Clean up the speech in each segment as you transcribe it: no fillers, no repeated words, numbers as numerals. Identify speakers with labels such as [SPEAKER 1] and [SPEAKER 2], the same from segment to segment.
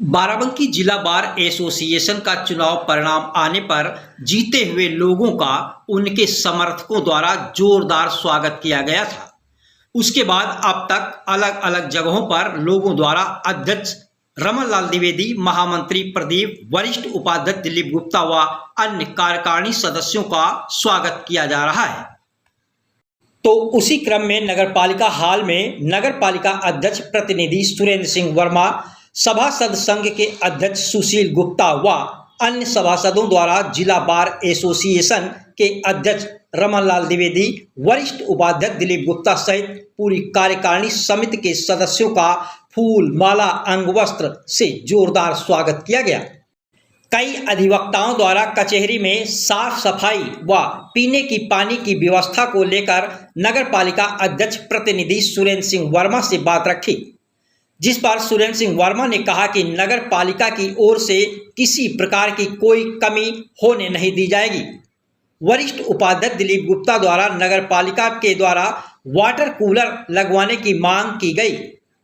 [SPEAKER 1] बाराबंकी जिला bar association का चुनाव परिणाम आने पर जीते हुए लोगों का उनके समर्थकों द्वारा जोरदार स्वागत किया गया था। उसके बाद अब तक अलग अलग जगहों पर लोगों द्वारा अध्यक्ष रमन लाल द्विवेदी, महामंत्री प्रदीप, वरिष्ठ उपाध्यक्ष दिलीप गुप्ता व अन्य कार्यकारिणी सदस्यों का स्वागत किया जा रहा है। तो उसी क्रम में नगरपालिका हॉल में नगरपालिका अध्यक्ष प्रतिनिधि सुरेंद्र सिंह वर्मा, सभासद संघ के अध्यक्ष सुशील गुप्ता व अन्य सभासदों द्वारा जिला बार एसोसिएशन के अध्यक्ष रमन लाल द्विवेदी, वरिष्ठ उपाध्यक्ष दिलीप गुप्ता सहित पूरी कार्यकारिणी समिति के सदस्यों का फूल, माला, अंगवस्त्र से जोरदार स्वागत किया गया। कई अधिवक्ताओं द्वारा कचहरी में साफ सफाई व पीने की पानी की व्यवस्था को लेकर नगरपालिका अध्यक्ष प्रतिनिधि सुरेंद्र सिंह वर्मा से बात रखी, जिस पर सुरेंद्र सिंह वर्मा ने कहा कि नगर पालिका की ओर से किसी प्रकार की कोई कमी होने नहीं दी जाएगी। वरिष्ठ उपाध्यक्ष दिलीप गुप्ता द्वारा नगर पालिका के द्वारा वाटर कूलर लगवाने की मांग की गई,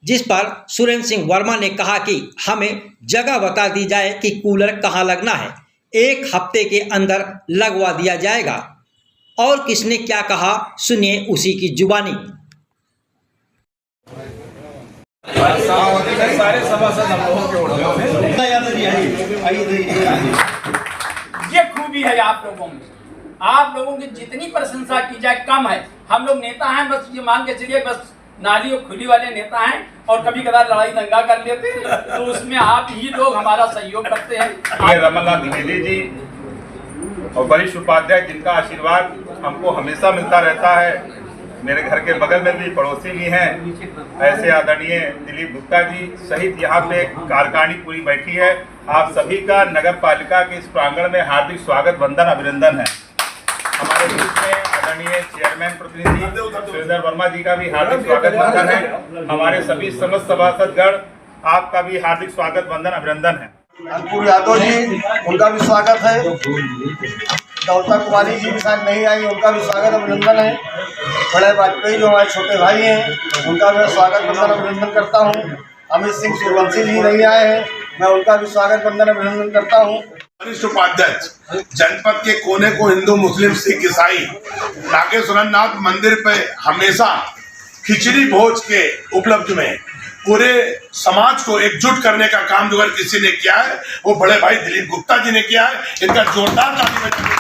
[SPEAKER 1] जिस पर सुरेंद्र सिंह वर्मा ने कहा कि हमें जगह बता दी जाए कि कूलर कहाँ लगना है, 1 हफ्ते के अंदर लगवा दिया जाएगा। और किसने क्या कहा, सुनिए उसी की जुबानी।
[SPEAKER 2] सारे सभासद हम लोगों के ये खूबी है आप लोगों में। आप लोगों की जितनी प्रशंसा की जाए कम है। हम लोग नेता हैं, बस ये मान के चलिए, बस नाली और खुली वाले नेता हैं और कभी कभार लड़ाई दंगा कर लेते हैं, तो उसमें आप ही लोग हमारा सहयोग करते हैं।
[SPEAKER 3] रमन लाल द्विवेदी जी और वरिष्ठ उपाध्याय, जिनका आशीर्वाद हमको हमेशा मिलता रहता है, मेरे घर के बगल में भी पड़ोसी भी हैं, ऐसे आदरणीय दिलीप गुप्ता जी सहित यहाँ पे कार्यकारिणी पूरी बैठी है। आप सभी का नगर पालिका के इस प्रांगण में हार्दिक स्वागत, वंदन, अभिनंदन है। हमारे बीच में आदरणीय चेयरमैन प्रतिनिधि सुरेंद्र वर्मा जी का भी हार्दिक स्वागत, वंदन है। हमारे सभी समस्त सभासदगण, आपका भी हार्दिक स्वागत, वंदन, अभिनंदन है।
[SPEAKER 4] अनुपुर यादव जी, उनका भी स्वागत है। दौलता कुमारी जी भी शायद नहीं आई, उनका भी स्वागत, अभिनंदन है। बड़े वाजपेयी जो हमारे छोटे भाई हैं, उनका भी स्वागत, वंदन, अभिनंदन करता हूँ। अमित सिंह सूर्यवंशी जी नहीं आए हैं, मैं उनका भी स्वागत, वंदन, अभिनंदन करता हूँ।
[SPEAKER 5] वरिष्ठ उपाध्यक्ष जनपद के कोने को हिंदू, मुस्लिम, सिख, ईसाई नागेश्वरनाथ मंदिर पे हमेशा खिचड़ी भोज के उपलब्ध में पूरे समाज को एकजुट करने का काम जो किसी ने किया है, वो बड़े भाई दिलीप गुप्ता जी ने किया है। इनका जोरदार ताली बजाकर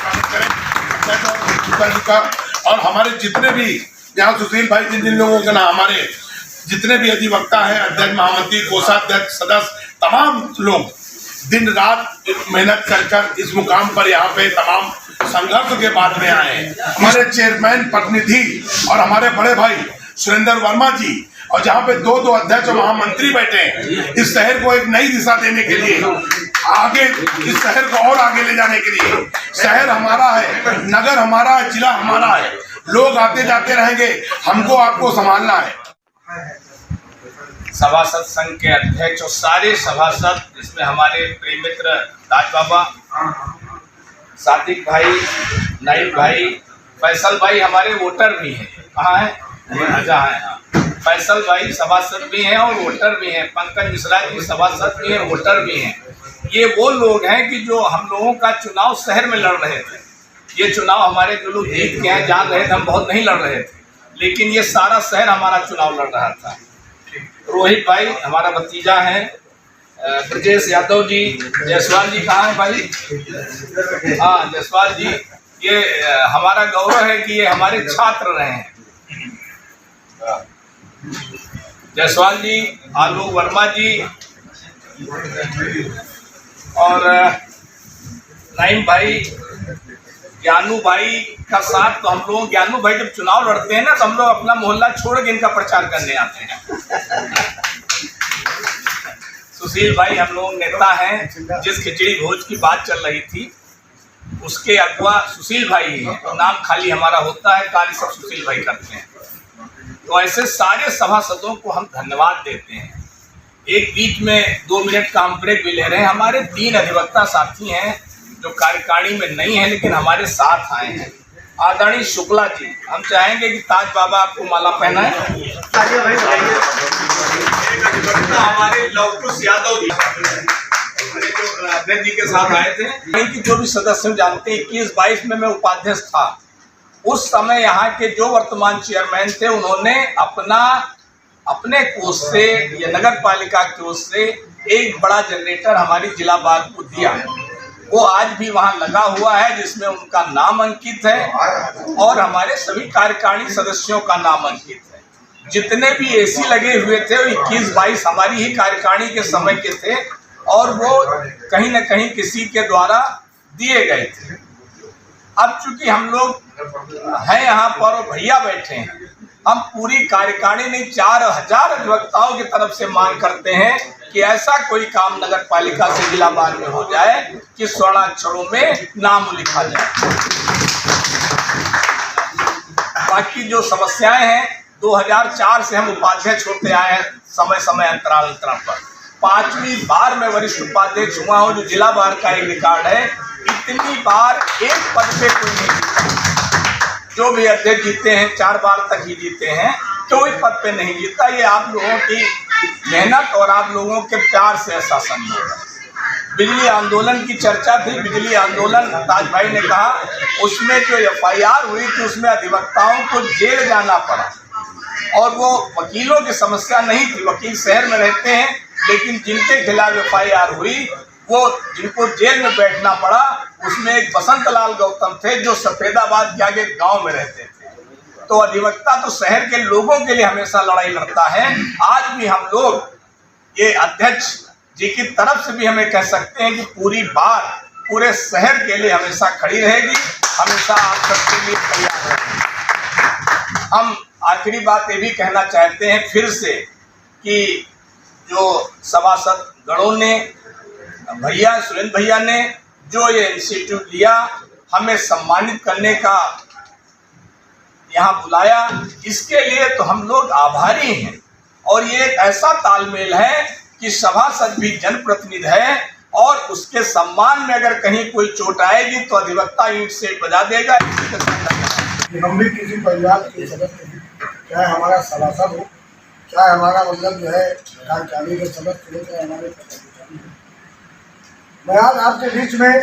[SPEAKER 5] स्वागत करें। और हमारे जितने भी यहाँ सुशील भाई, जिन लोगों के नाम, हमारे जितने भी अधिवक्ता हैं, अध्यक्ष, महामंत्री, कोषाध्यक्ष, सदस्य, तमाम लोग दिन रात मेहनत कर इस मुकाम पर यहाँ पे तमाम संघर्ष के बाद में आए हैं। हमारे चेयरमैन प्रतिनिधि और हमारे बड़े भाई सुरेंद्र वर्मा जी, और जहाँ पे दो अध्यक्ष और महामंत्री बैठे हैं, इस शहर को एक नई दिशा देने के लिए, आगे इस शहर को और आगे ले जाने के लिए। शहर हमारा है, नगर हमारा है, जिला हमारा है, लोग आते जाते रहेंगे, हमको आपको संभालना है।
[SPEAKER 6] सभासद संघ के अध्यक्ष और सारे सभासद, जिसमें हमारे प्रिय मित्र राज बाबा, सादिक भाई, नाइब भाई, फैसल भाई हमारे वोटर भी हैं। कहाँ है? राजा है। फैसल भाई सभासद भी हैं और वोटर भी हैं। पंकज मिश्रा जी सभासद भी हैं, वोटर भी हैं। ये वो लोग हैं कि जो हम लोगों का चुनाव शहर में लड़ रहे थे। ये चुनाव हमारे जो लोग जीत के हैं, जान रहे थे, हम बहुत नहीं लड़ रहे थे, लेकिन ये सारा शहर हमारा चुनाव लड़ रहा था। रोहित भाई हमारा भतीजा है, ब्रजेश यादव जी, जायसवाल जी कहाँ है भाई? हाँ, जायसवाल जी, ये हमारा गौरव है कि ये हमारे छात्र रहे हैं। जायसवाल जी, आलोक वर्मा जी और नाइम भाई, ज्ञानू भाई का साथ। तो हम लोग, ज्ञानू भाई जब चुनाव लड़ते हैं ना, तो हम लोग अपना मोहल्ला छोड़ के इनका प्रचार करने आते हैं। सुशील भाई हम लोग नेता हैं। जिस खिचड़ी भोज की बात चल रही थी, उसके अगवा सुशील भाई हैं। तो नाम खाली हमारा होता है, कार्य सब सुशील भाई करते हैं। तो ऐसे सारे सभासदों को हम धन्यवाद देते हैं। एक बीच में 2 मिनट का हम ब्रेक भी ले रहे हैं। हमारे 3 अधिवक्ता साथी हैं जो कार्यकारिणी में नहीं है, लेकिन हमारे साथ आए हैं। आदरणीय शुक्ला जी, हम चाहेंगे कि ताज बाबा आपको माला पहनाएं। हमारे लवकुश यादव जी अध्यक्ष जी के साथ आए थे, कि जो भी सदस्य जानते हैं 21-22 में मैं उपाध्यक्ष था। उस समय यहाँ के जो वर्तमान चेयरमैन थे उन्होंने अपने कोष से या नगर पालिका कोष से एक बड़ा जनरेटर हमारी जिला बार को दिया। वो आज भी वहाँ लगा हुआ है, जिसमें उनका नाम अंकित है और हमारे सभी कार्यकारिणी सदस्यों का नाम अंकित है। जितने भी एसी लगे हुए थे वो 21-22 हमारी ही कार्यकारिणी के समय के थे और वो कहीं न कहीं किसी के द्वारा दिए गए थे। अब चूंकि हम लोग हैं यहाँ पर और भैया बैठे हैं, हम पूरी कार्यकारिणी नहीं 4000 अधिवक्ताओं की तरफ से मांग करते हैं कि ऐसा कोई काम नगर पालिका से जिला बार में हो जाए कि स्वर्णाक्षरों में नाम लिखा जाए। बाकी जो समस्याएं हैं, 2004 से हम उपाध्यक्ष होते आए हैं समय समय अंतराल पर। 5वीं बार मैं वरिष्ठ उपाध्यक्ष हुआ हूँ, जो जिला बार का एक रिकॉर्ड है। इतनी बार एक पद पे कोई नहीं जीता। जो भी अध्यक्ष जीते हैं 4 बार तक ही जीते हैं, कोई पद पे नहीं जीता। ये आप लोगों की मेहनत और आप लोगों के प्यार से ऐसा संभव है। बिजली आंदोलन की चर्चा थी, बिजली आंदोलन ताज भाई ने कहा, उसमें जो FIR हुई थी उसमें अधिवक्ताओं को जेल जाना पड़ा और वो वकीलों की समस्या नहीं थी। वकील शहर में रहते हैं, लेकिन जिनके खिलाफ FIR हुई वो जिनको जेल में बैठना पड़ा, उसमें एक बसंत लाल गौतम थे जो सफेदाबाद के आगे गांव में रहते थे। तो अधिवक्ता तो शहर के लोगों के लिए हमेशा लड़ाई लड़ता है। आज भी हम लोग ये अध्यक्ष जी की तरफ से भी हमें कह सकते हैं कि पूरी बार पूरे शहर के लिए हमेशा खड़ी रहेगी, हमेशा आप सबके लिए तैयार रहेगी। हम आखिरी बात ये भी कहना चाहते हैं फिर से कि जो सभासद गणों ने, भैया सुरेंद्र भैया ने जो ये इंस्टीट्यूट लिया, हमें सम्मानित करने का यहाँ बुलाया, इसके लिए तो हम लोग आभारी हैं। और ये एक ऐसा तालमेल है कि सभासद भी जनप्रतिनिधि है और उसके सम्मान में अगर कहीं कोई चोट आएगी तो अधिवक्ता ईंट से बजा देगा।
[SPEAKER 4] हम भी किसी परिवार के सदस्य, चाहे हमारा सभासद हो, चाहे हमारा मतलब जो है कार्यकारिणी के सदस्य हो, चाहे हमारे पदाधिकारी हो, मैं आज आपके बीच में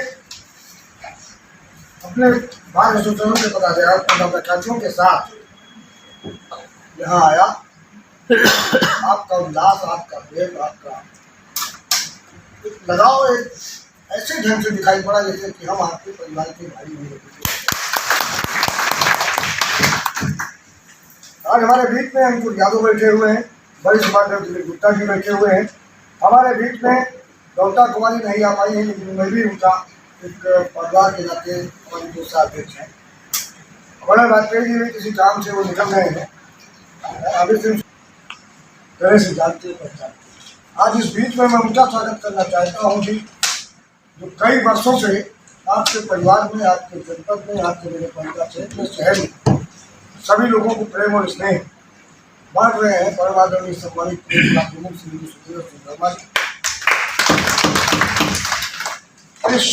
[SPEAKER 4] अपने बार एसोसिएशनों के पदाधिकारियों के साथ यहाँ आया। आपका उल्लास, आपका प्रेम, आपका लगाव एक ऐसे ढंग से दिखाई पड़ा जैसे कि हम आपके परिवार के भाई हुए। आज हमारे बीच में अंकुर यादव बैठे हुए हैं, वरिष्ठ उपाध्यक्ष दिलीप गुप्ता जी बैठे हुए हैं। हमारे बीच में गौता कुमारी नहीं आ पाई है, लेकिन मैं भी उनका एक परिवार के नाते हमारी दूसरा अध्यक्ष है। बड़ा वाजपेयी जी भी किसी काम से वो निकल गए हैं, अभी सिर्फ तरह से जानते पहचानते। आज इस बीच में मैं उनका स्वागत करना चाहता हूँ कि जो कई वर्षों से आपके परिवार में, आपके जनपद में, आपके मेरे पालिका क्षेत्र में, शहर में सभी लोगों को प्रेम और स्नेह बांट रहे हैं। परम आदरणीय सम्मानित प्रमुख श्री सुधीर सिंह वर्मा, इस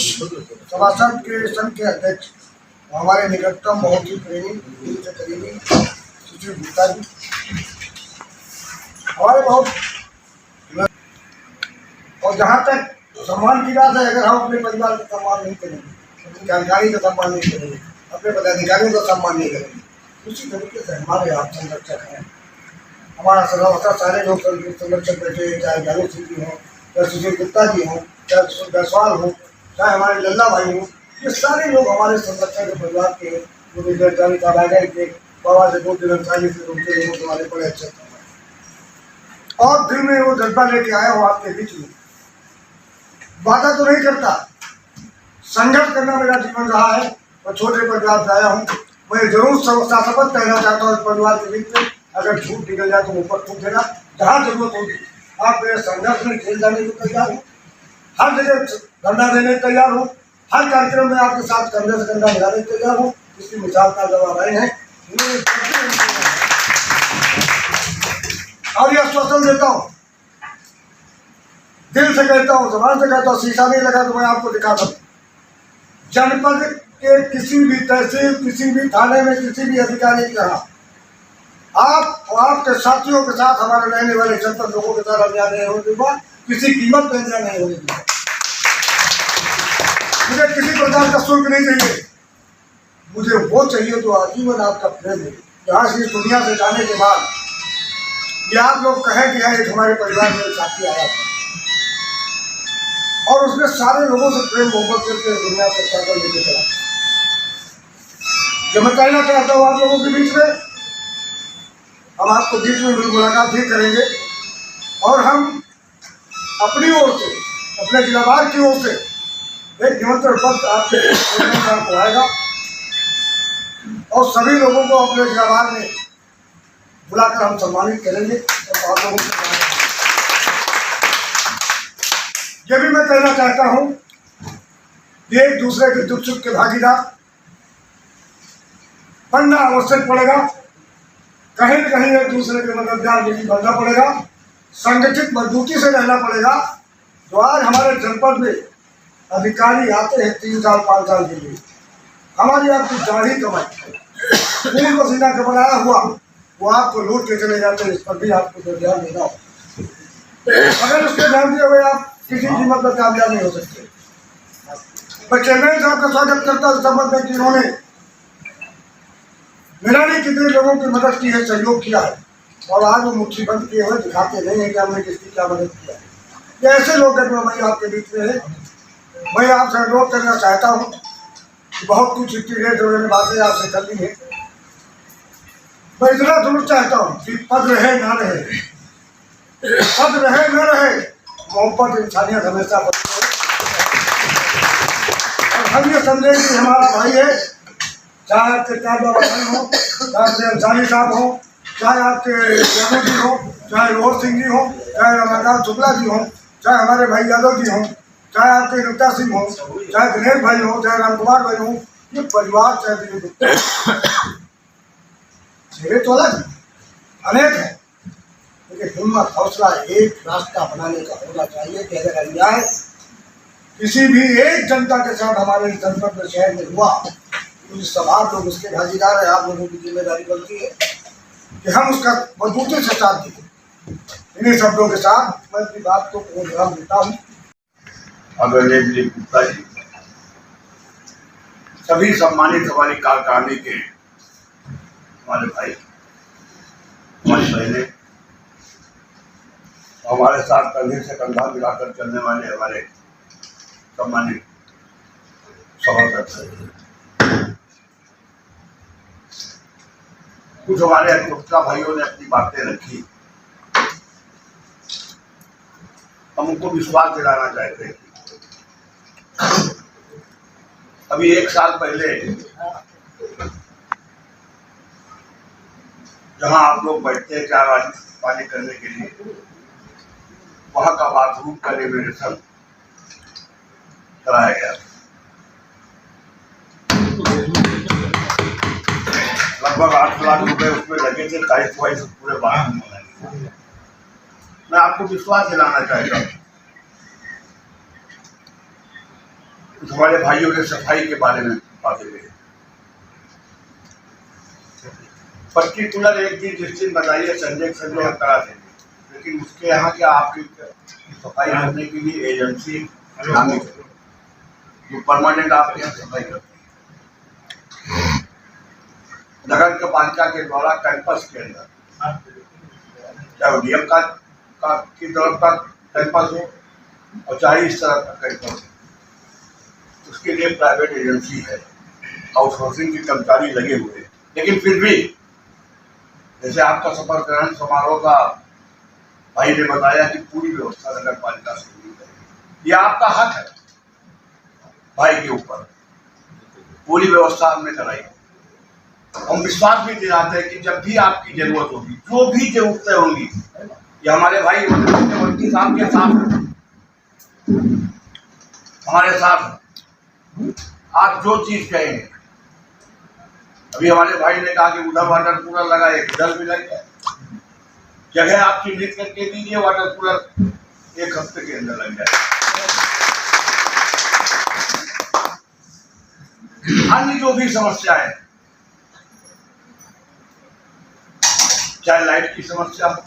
[SPEAKER 4] सभासद के संघ के अध्यक्ष हमारे निकटतम बहुत ही प्रेमी, दिल से करीबी सुशील गुप्ता जी, हमारे बहुत। और जहाँ तक सम्मान की बात है, अगर हम अपने परिवार का सम्मान नहीं करेंगे, अपनी जानकारी का सम्मान नहीं करेंगे, अपने पदाधिकारियों का सम्मान नहीं करेंगे, उसी तरीके से हमारे आप संरक्षक हैं। हमारा सभासद सारे लोग संरक्षक बैठे हैं, चाहे जावेद सिंह हों, चाहे सुशील गुप्ता जी हों, चाहे जायसवाल हो, चाहे हमारे लल्ला भाई हों, ये सारे लोग हमारे संरक्षक परिवार के हैं। मुझे गिरफ्तारी का बैगन के बाबा से 2 दिन अंसानी से उनके लोगों के हमारे बड़े अच्छे थे और दिल में वो जज्बा लेके आया हो आपके बीच में। वादा तो नहीं करता, संघर्ष करना मेरा जीवन रहा है। मैं छोटे परिवार से आया हूँ, मैं जरूर शपथ कहना चाहता हूँ इस परिवार के बीच में, अगर झूठ निकल जाए तो ऊपर थूक देना, जहाँ जरूरत होगी आप मेरे संघर्ष में खेल जाने को तैयार हूँ, हर जगह धरना देने को तैयार हूँ, हर कार्यक्रम में आपके साथ कंधे से कंधा मिलाने को तैयार हूँ। इसकी मिसाल का जवाब आए हैं और यह आश्वासन देता हूँ, दिल से कहता हूँ, जबान से कहता हूँ, शीशा नहीं लगा तो मैं आपको दिखा दूँ। जनपद के किसी भी तहसील, किसी भी थाने में किसी भी अधिकारी के यहाँ आप और आपके साथियों के साथ, हमारे रहने वाले जनपद लोगों के साथ अन्याय नहीं होने दूंगा, किसी कीमत पर अन्याय नहीं होने दूंगा। मुझे किसी प्रकार का शुल्क नहीं चाहिए, मुझे वो चाहिए जो आजीवन आपका प्रेम है। यहाँ से इस दुनिया से जाने के बाद ये आप लोग कहें कि एक हमारे परिवार में साथी आया था और उसने सारे लोगों से प्रेम मोहब्बत करके दुनिया से चादर लेके चला। जो मैं कहना चाहता हूँ आप लोगों के बीच में, हम आपको बीच में मुलाकात भी करेंगे और हम अपनी ओर से, अपने जिलावार की ओर से एक निमंत्रण पत्र आपको आएगा और सभी लोगों को अपने जिलावार में बुलाकर हम सम्मानित करेंगे। और आप लोगों से ये भी मैं कहना चाहता हूँ कि एक दूसरे के दुख सुख के भागीदार बनना आवश्यक पड़ेगा। कहीं न कहीं एक दूसरे के मददगार भी बनना पड़ेगा, संगठित मजबूती से रहना पड़ेगा। जो आज हमारे जनपद में अधिकारी आते हैं 3 साल 5 साल के लिए, हमारी आपकी दाढ़ी कमाई खून पसीना का बनाया हुआ वो आपको लूट के चले जाते हैं। इस पर भी आपको ध्यान देना हो। अगर उसके ध्यान दिए हुए आप किसी कीमत पर कामयाब नहीं हो सकते। मैं चेयरमैन साहब का स्वागत करता हूँ संबंध में कि उन्होंने निराली कितने लोगों की मदद की है, सहयोग किया है और आज वो मुट्ठी बंद किए हुए दिखाते नहीं है कि हमने किसकी क्या मदद किया है। ये ऐसे लोग हैं जो भाई आपके बीच में है। मैं आपसे अनुरोध करना चाहता हूँ कि बहुत कुछ इतनी रेट उन्होंने बातें आपसे कर ली है। मैं इतना जरूर चाहता हूँ कि पद रहे ना रहे, पद रहे न रहे, मोहब्बत इंसानियत हमेशा बनी रहे। और हम ये समझें कि हमारा भाई है, चाहे आपके त्याग बाबा हो, चाहे आपके अंसारी साहब हो, चाहे आपके यादव जी हो, चाहे रोहर सिंह जी हो, चाहे रमाकांत शुक्ला जी हो, चाहे हमारे भाई यादव जी हो, चाहे आपके गुप्ता सिंह हो, चाहे दिनेश भाई हो, चाहे राम कुमार भाई हो, ये परिवार चाहे चेहरे तो अलग अनेक है, लेकिन हिम्मत हौसला एक रास्ता बनाने का होना चाहिए कि अगर अन्याय किसी भी एक जनता के साथ हमारे जनपद में शहर में हुआ तो सब आप लोग उसके भागीदार है। आप लोगों की जिम्मेदारी बनती है कि हम उसका मजबूती से साथ दें। इन्हीं शब्दों के साथ मैं अपनी बात को विराम देता हूँ।
[SPEAKER 5] आदरणीय दिलीप गुप्ता जी, सभी सम्मानित हमारी कार्यकारिणी के हमारे भाई, हमारी बहनें, हमारे साथ कंधे से कंधा मिलाकर चलने वाले हमारे सम्मानित सभासद, कुछ हमारे अधिवक्ता भाइयों ने अपनी बातें रखी। हम उनको विश्वास दिलाना चाहते हैं। अभी 1 साल पहले जहां आप लोग बैठते हैं चाय पानी करने के लिए, वहां का बाथरूम का रिनोवेशन कराया गया। लगभग 8 लाख रुपए उसमें लगे थे, टाइल्स वाइल्स पूरे बाथरूम बनाने। मैं आपको विश्वास दिलाना चाहता हूँ, हमारे भाइयों ने सफाई के बारे में बातें कही। पर्टिकुलर एक दिन जिस दिन बताइए संडे हम करा देंगे, लेकिन उसके यहाँ क्या आपकी सफाई करने के लिए एजेंसी नामित है जो परमानेंट आपके यहाँ सफाई करती है। नगर के पालिका के द्वारा कैंपस के अंदर, चाहे वो डीएम का की तरफ का कैंपस हो और चाहे इस तरह का कैंपस हो, उसके लिए प्राइवेट एजेंसी है, आउटसोर्सिंग के कर्मचारी लगे हुए हैं। लेकिन फिर भी जैसे आपका शपथ ग्रहण समारोह का भाई ने बताया कि पूरी व्यवस्था नगर पालिका से हुई है। ये आपका हक है भाई के ऊपर, पूरी व्यवस्था हमने कराई। हम विश्वास भी दिलाते हैं कि जब भी आपकी जरूरत होगी, जो भी जरूरतें होंगी, ये हमारे भाई मंत्री साहब के साथ हमारे साथ आप जो चीज कहेंगे। अभी हमारे भाई ने कहा कि उधर वाटर कूलर लगाए, इधर भी लग गया। जगह आप चिन्हित करके दीजिए, वाटर कूलर 1 हफ्ते के अंदर लग जाए। अन्य जो भी समस्या है, चाहे लाइट की समस्या हो,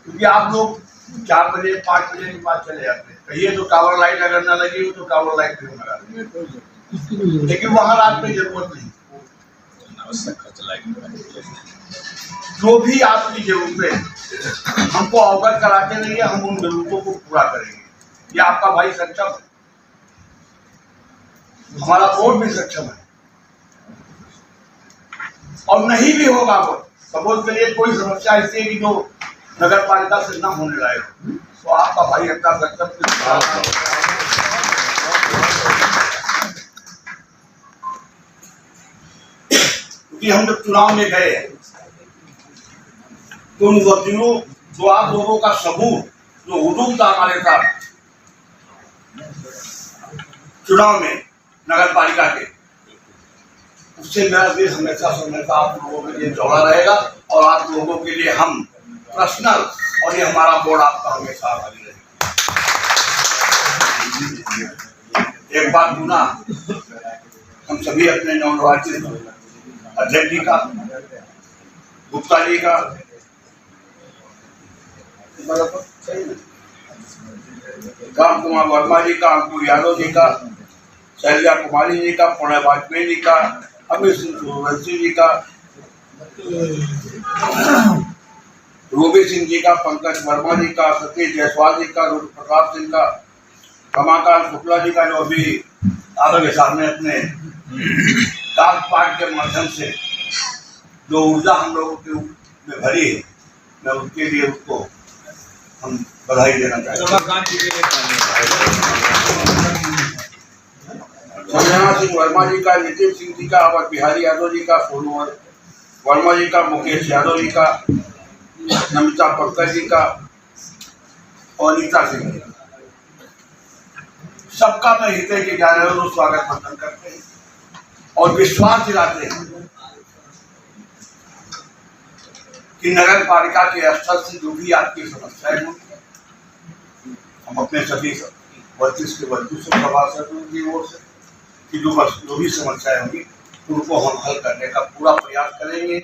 [SPEAKER 5] क्योंकि आप लोग 4 बजे 5 बजे के बाद चले जाते हैं, कहिए तो टावर लाइट अगर न लगी हो तो टावर लाइट क्यों लगा, लेकिन वहां रात में जरूरत नहीं। जो भी आपकी जरूरतें हमको अवगत कराते रहिए, हम उन जरूरतों को पूरा करेंगे। ये आपका भाई सक्षम है, हमारा बोर्ड भी सक्षम है, और नहीं भी होगा वो सपोज के लिए कोई समस्या ऐसी है कि जो नगर पालिका से न होने लायक, तो आपका भाई इतना सक्षम। क्योंकि हम जब चुनाव में गए तो उन वकीलों जो आप लोगों का समूह जो हुजूम था हमारे साथ चुनाव में नगर पालिका के, उससे मेरा दिल हमेशा आप लोगों के लिए चौड़ा रहेगा, और आप लोगों के लिए हम पर्सनल, और ये हमारा बोर्ड आपका हमेशा आभारी रहेगा। एक बात सुना, हम सभी अपने नवनिर्वाचित अध्यक्ष जी का, गुप्ता जी का, राम कुमार वर्मा जी का, अंकुर यादव जी का, शैलजा कुमारी जी का, प्रणय वाजपेयी जी का, अमित सिंह सूर्यवंशी जी का, रूबी सिंह जी का, पंकज वर्मा जी का, सतीश जायसवाल जी का, रुद्र प्रताप सिंह का, रमाकांत शुक्ला जी का, जो अभी आपके सामने अपने काम पाठ के माध्यम से जो ऊर्जा हम लोगों के में भरी है, मैं उसके लिए उसको हम बधाई देना चाहते हैं। सिंह वर्मा जी का, नितिन सिंह जी का, अमर बिहारी यादव जी का, सोनू वर्मा जी का, मुकेश यादव जी का, नमिता पंकज जी का, और नीता सिंह जी का, सबका मैं हृदय के ज्ञान स्वागत वंदन करते हैं और विश्वास दिलाते हैं कि नगर पालिका के स्तर से जो भी आपकी समस्याएं होंगी, हम अपने सभी 32 के 32 सभासदों की ओर से कि जो भी समस्याएं होंगी उनको हम हल करने का पूरा प्रयास करेंगे।